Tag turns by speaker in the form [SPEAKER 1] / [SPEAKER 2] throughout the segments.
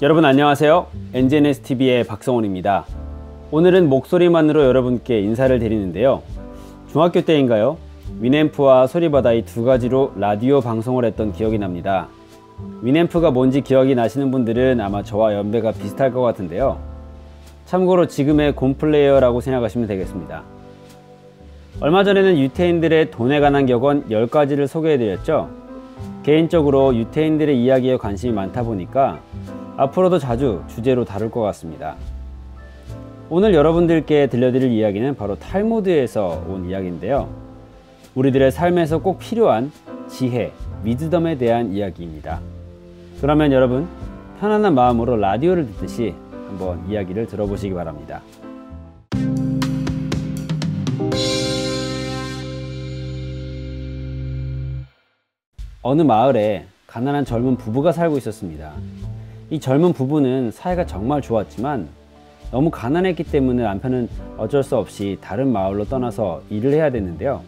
[SPEAKER 1] 여러분 안녕하세요. NGNSTV의 박성훈입니다. 오늘은 목소리만으로 여러분께 인사를 드리는데요. 중학교 때인가요? 위앰프와 소리바다 이 두 가지로 라디오 방송을 했던 기억이 납니다. 위앰프가 뭔지 기억이 나시는 분들은 아마 저와 연배가 비슷할 것 같은데요. 참고로 지금의 곰플레이어라고 생각하시면 되겠습니다. 얼마 전에는 유태인들의 돈에 관한 격언 10가지를 소개해드렸죠. 개인적으로 유태인들의 이야기에 관심이 많다 보니까 앞으로도 자주 주제로 다룰 것 같습니다. 오늘 여러분들께 들려드릴 이야기는 바로 탈무드에서 온 이야기인데요. 우리들의 삶에서 꼭 필요한 지혜, 위즈덤에 대한 이야기입니다. 그러면 여러분 편안한 마음으로 라디오를 듣듯이 한번 이야기를 들어보시기 바랍니다. 어느 마을에 가난한 젊은 부부가 살고 있었습니다. 이 젊은 부부는 사이가 정말 좋았지만 너무 가난했기 때문에 남편은 어쩔 수 없이 다른 마을로 떠나서 일을 해야 됐는데요.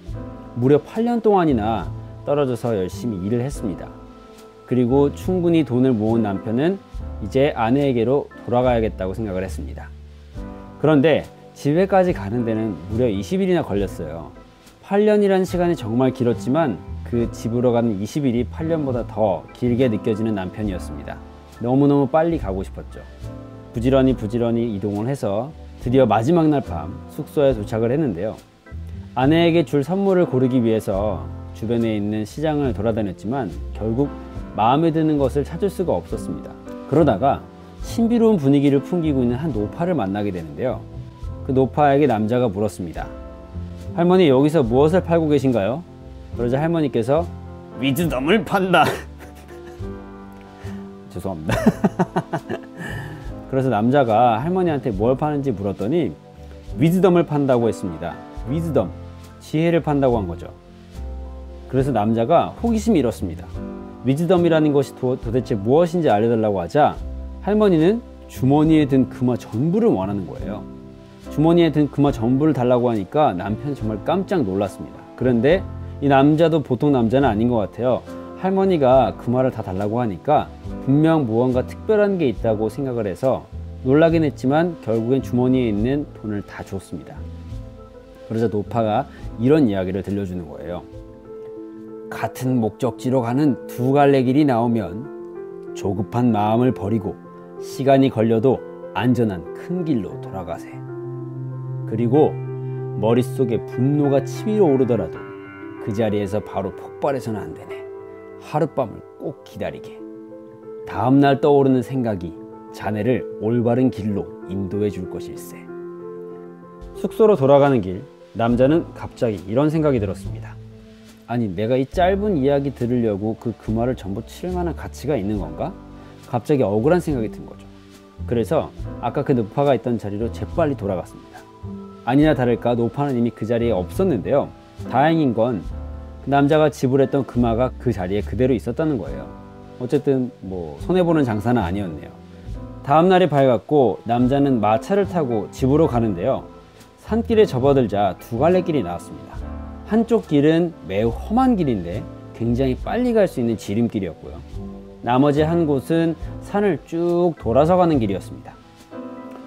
[SPEAKER 1] 무려 8년 동안이나 떨어져서 열심히 일을 했습니다. 그리고 충분히 돈을 모은 남편은 이제 아내에게로 돌아가야겠다고 생각을 했습니다. 그런데 집에까지 가는 데는 무려 20일이나 걸렸어요. 8년이라는 시간이 정말 길었지만 그 집으로 가는 20일이 8년보다 더 길게 느껴지는 남편이었습니다. 너무너무 빨리 가고 싶었죠. 부지런히 이동을 해서 드디어 마지막 날 밤 숙소에 도착을 했는데요. 아내에게 줄 선물을 고르기 위해서 주변에 있는 시장을 돌아다녔지만 결국 마음에 드는 것을 찾을 수가 없었습니다. 그러다가 신비로운 분위기를 풍기고 있는 한 노파를 만나게 되는데요. 그 노파에게 남자가 물었습니다. 할머니, 여기서 무엇을 팔고 계신가요? 그러자 할머니께서 위즈덤을 판다. 죄송합니다. 그래서 남자가 할머니한테 뭘 파는지 물었더니 위즈덤을 판다고 했습니다. 위즈덤, 지혜를 판다고 한 거죠. 그래서 남자가 호기심이 일었습니다. 위즈덤이라는 것이 도대체 무엇인지 알려달라고 하자 할머니는 주머니에 든 금화 전부를 원하는 거예요. 주머니에 든 금화 전부를 달라고 하니까 남편이 정말 깜짝 놀랐습니다. 그런데 이 남자도 보통 남자는 아닌 것 같아요. 할머니가 금화를 다 달라고 하니까 분명 무언가 특별한 게 있다고 생각을 해서 놀라긴 했지만 결국엔 주머니에 있는 돈을 다 줬습니다. 그러자 노파가 이런 이야기를 들려주는 거예요. 같은 목적지로 가는 두 갈래 길이 나오면 조급한 마음을 버리고 시간이 걸려도 안전한 큰 길로 돌아가세. 그리고 머릿속에 분노가 치밀어 오르더라도 그 자리에서 바로 폭발해서는 안 되네. 하룻밤을 꼭 기다리게. 다음날 떠오르는 생각이 자네를 올바른 길로 인도해 줄 것일세. 숙소로 돌아가는 길, 남자는 갑자기 이런 생각이 들었습니다. 아니, 내가 이 짧은 이야기 들으려고 그 금화를 전부 칠 만한 가치가 있는 건가? 갑자기 억울한 생각이 든 거죠. 그래서 아까 그 노파가 있던 자리로 재빨리 돌아갔습니다. 아니나 다를까 노파는 이미 그 자리에 없었는데요. 다행인 건 남자가 지불했던 금화가 그 자리에 그대로 있었다는 거예요. 어쨌든 손해보는 장사는 아니었네요. 다음날이 밝았고 남자는 마차를 타고 집으로 가는데요. 산길에 접어들자 두 갈래 길이 나왔습니다. 한쪽 길은 매우 험한 길인데 굉장히 빨리 갈 수 있는 지름길이었고요. 나머지 한 곳은 산을 쭉 돌아서 가는 길이었습니다.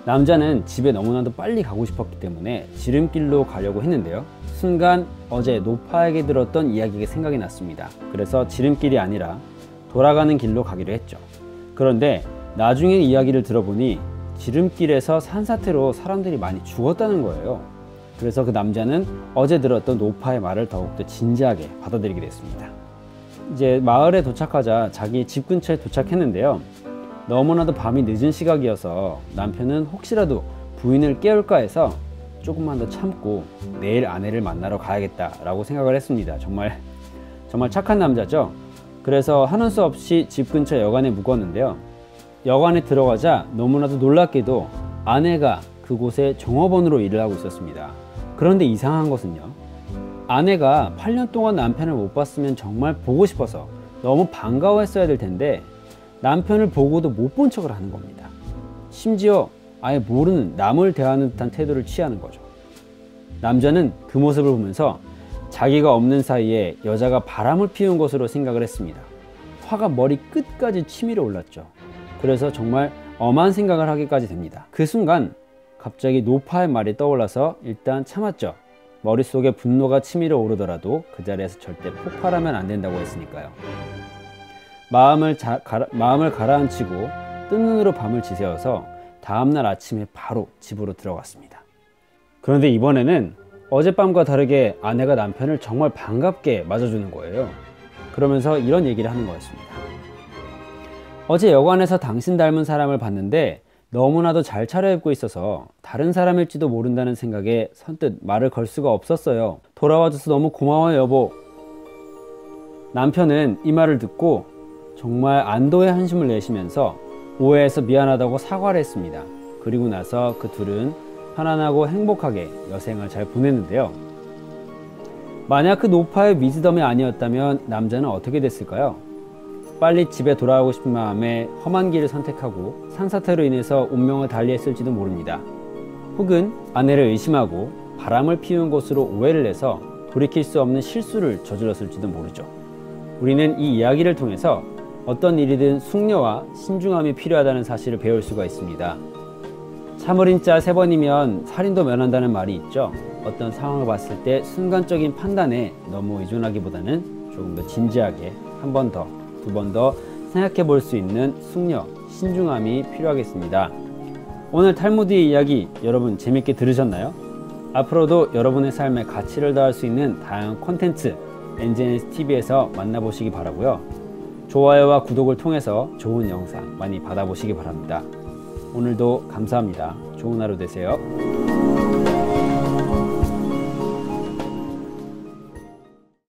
[SPEAKER 1] 남자는 집에 너무나도 빨리 가고 싶었기 때문에 지름길로 가려고 했는데요. 순간 어제 노파에게 들었던 이야기가 생각이 났습니다. 그래서 지름길이 아니라 돌아가는 길로 가기로 했죠. 그런데 나중에 이야기를 들어보니 지름길에서 산사태로 사람들이 많이 죽었다는 거예요. 그래서 그 남자는 어제 들었던 노파의 말을 더욱더 진지하게 받아들이게 됐습니다. 이제 마을에 도착하자 자기 집 근처에 도착했는데요. 너무나도 밤이 늦은 시각이어서 남편은 혹시라도 부인을 깨울까 해서 조금만 더 참고 내일 아내를 만나러 가야겠다라고 생각을 했습니다. 정말 착한 남자죠. 그래서 하는 수 없이 집 근처 여관에 묵었는데요. 여관에 들어가자 너무나도 놀랍게도 아내가 그곳에 종업원으로 일을 하고 있었습니다. 그런데 이상한 것은요. 아내가 8년 동안 남편을 못 봤으면 정말 보고 싶어서 너무 반가워했어야 될 텐데 남편을 보고도 못 본 척을 하는 겁니다. 심지어 아예 모르는 남을 대하는 듯한 태도를 취하는 거죠. 남자는 그 모습을 보면서 자기가 없는 사이에 여자가 바람을 피운 것으로 생각을 했습니다. 화가 머리 끝까지 치밀어 올랐죠. 그래서 정말 엄한 생각을 하기까지 됩니다. 그 순간 갑자기 노파의 말이 떠올라서 일단 참았죠. 머릿속에 분노가 치밀어 오르더라도 그 자리에서 절대 폭발하면 안 된다고 했으니까요. 마음을 가라앉히고 뜬 눈으로 밤을 지새워서 다음날 아침에 바로 집으로 들어갔습니다. 그런데 이번에는 어젯밤과 다르게 아내가 남편을 정말 반갑게 맞아주는 거예요. 그러면서 이런 얘기를 하는 거였습니다. 어제 여관에서 당신 닮은 사람을 봤는데 너무나도 잘 차려입고 있어서 다른 사람일지도 모른다는 생각에 선뜻 말을 걸 수가 없었어요. 돌아와줘서 너무 고마워요, 여보. 남편은 이 말을 듣고 정말 안도의 한숨을 내쉬면서 오해해서 미안하다고 사과를 했습니다. 그리고 나서 그 둘은 편안하고 행복하게 여생을 잘 보냈는데요. 만약 그 노파의 위즈덤이 아니었다면 남자는 어떻게 됐을까요? 빨리 집에 돌아가고 싶은 마음에 험한 길을 선택하고 산사태로 인해서 운명을 달리했을지도 모릅니다. 혹은 아내를 의심하고 바람을 피운 것으로 오해를 해서 돌이킬 수 없는 실수를 저질렀을지도 모르죠. 우리는 이 이야기를 통해서 어떤 일이든 숙려와 신중함이 필요하다는 사실을 배울 수가 있습니다. 참어린 자 3번이면 살인도 면한다는 말이 있죠. 어떤 상황을 봤을 때 순간적인 판단에 너무 의존하기보다는 조금 더 진지하게 한 번 더, 2번 더 생각해 볼 수 있는 숙려, 신중함이 필요하겠습니다. 오늘 탈무드의 이야기 여러분 재밌게 들으셨나요? 앞으로도 여러분의 삶에 가치를 더할 수 있는 다양한 콘텐츠 NGNSTV에서 만나보시기 바라고요. 좋아요와 구독을 통해서 좋은 영상 많이 받아보시기 바랍니다. 오늘도 감사합니다. 좋은 하루 되세요.